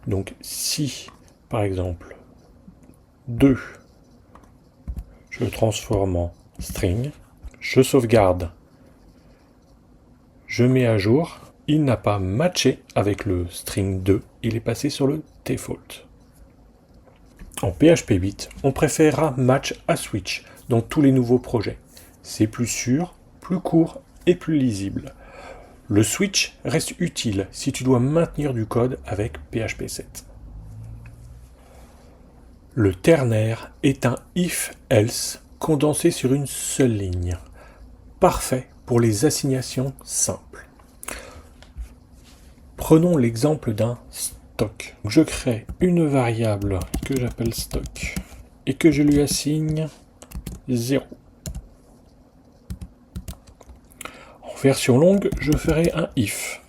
Donc si par exemple 2, je le transforme en string, je sauvegarde, je mets à jour, il n'a pas matché avec le string 2, il est passé sur le default. En PHP 8, on préférera match à switch dans tous les nouveaux projets. C'est plus sûr, plus court et plus lisible. Le switch reste utile si tu dois maintenir du code avec PHP 7. Le ternaire est un if-else condensé sur une seule ligne. Parfait pour les assignations simples. Prenons l'exemple d'un stock. Je crée une variable que j'appelle stock et que je lui assigne 0. En version longue, je ferai un if.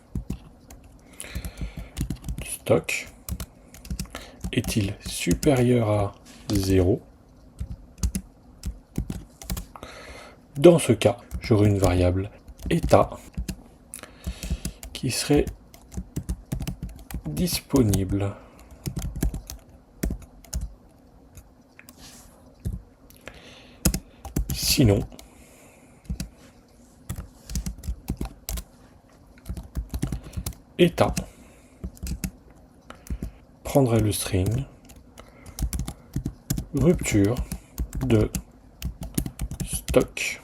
Stock est-il supérieur à 0? Dans ce cas, j'aurai une variable état qui serait disponible. Sinon, état prendrait le string rupture de stock.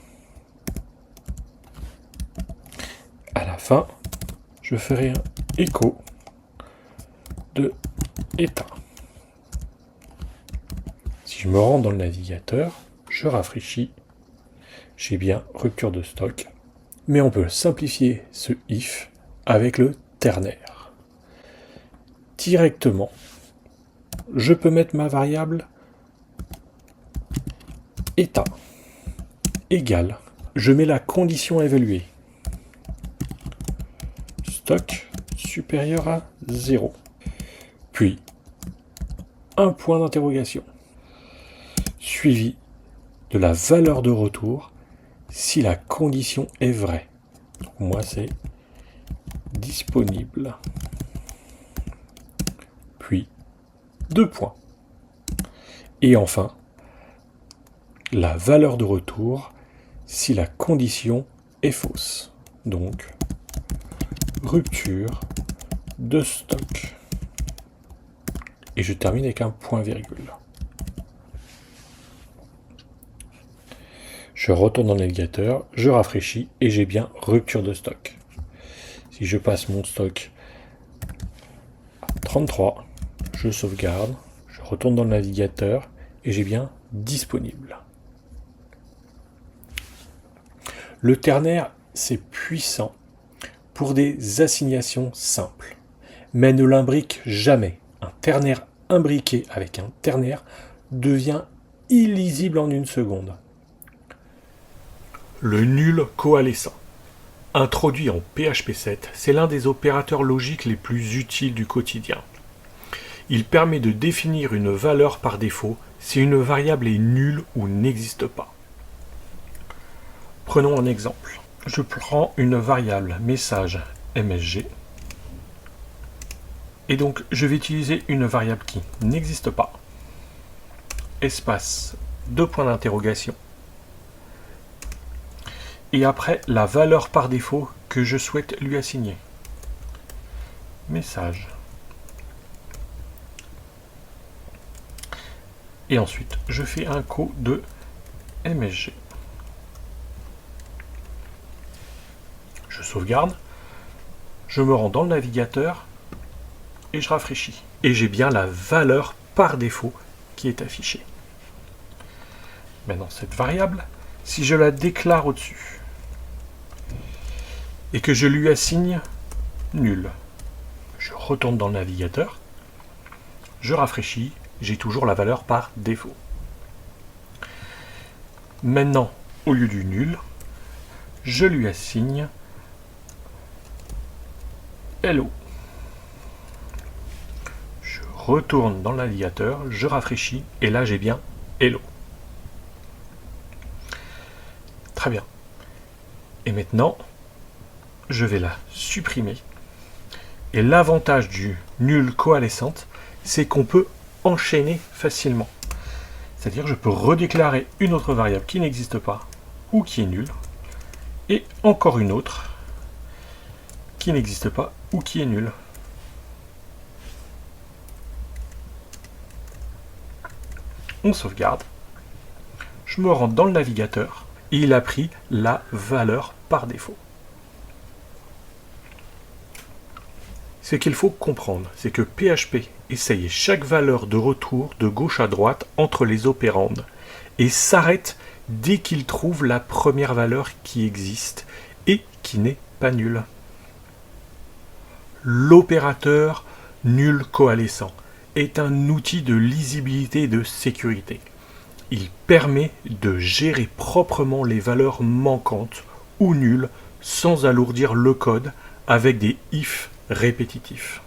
À la fin, je ferai un écho de état. Si je me rends dans le navigateur, je rafraîchis, j'ai bien rupture de stock, mais on peut simplifier ce if avec le ternaire. Directement, je peux mettre ma variable état égale, je mets la condition à évaluer. Stock supérieur à 0. Puis, un point d'interrogation, suivi de la valeur de retour si la condition est vraie. Donc moi, c'est disponible. Puis, 2 points. Et enfin, la valeur de retour si la condition est fausse. Donc, rupture de stock. Et je termine avec un point virgule. Je retourne dans le navigateur, je rafraîchis et j'ai bien rupture de stock. Si je passe mon stock à 33, je sauvegarde, je retourne dans le navigateur et j'ai bien disponible. Le ternaire, c'est puissant pour des assignations simples, mais ne l'imbrique jamais. Un ternaire imbriqué avec un ternaire devient illisible en une seconde. Le nul coalescent. Introduit en PHP 7, c'est l'un des opérateurs logiques les plus utiles du quotidien. Il permet de définir une valeur par défaut si une variable est nulle ou n'existe pas. Prenons un exemple. Je prends une variable message MSG Et donc je vais utiliser une variable qui n'existe pas, espace, 2 points d'interrogation, et après la valeur par défaut que je souhaite lui assigner. Message. Et ensuite je fais un co de MSG. Je sauvegarde, je me rends dans le navigateur et je rafraîchis. Et j'ai bien la valeur par défaut qui est affichée. Maintenant cette variable, si je la déclare au-dessus et que je lui assigne nul, je retourne dans le navigateur, je rafraîchis, j'ai toujours la valeur par défaut. Maintenant, au lieu du nul, je lui assigne hello. Je retourne dans le navigateur, je rafraîchis et là j'ai bien hello. Très bien. Et maintenant, je vais la supprimer. Et l'avantage du nul coalescente, c'est qu'on peut enchaîner facilement. C'est-à-dire je peux redéclarer une autre variable qui n'existe pas ou qui est nulle, et encore une autre qui n'existe pas ou qui est nulle. On sauvegarde. Je me rends dans le navigateur et il a pris la valeur par défaut. Ce qu'il faut comprendre, c'est que PHP essaye chaque valeur de retour de gauche à droite entre les opérandes et s'arrête dès qu'il trouve la première valeur qui existe et qui n'est pas nulle. L'opérateur nul coalescent est un outil de lisibilité et de sécurité. Il permet de gérer proprement les valeurs manquantes ou nulles sans alourdir le code avec des if répétitifs.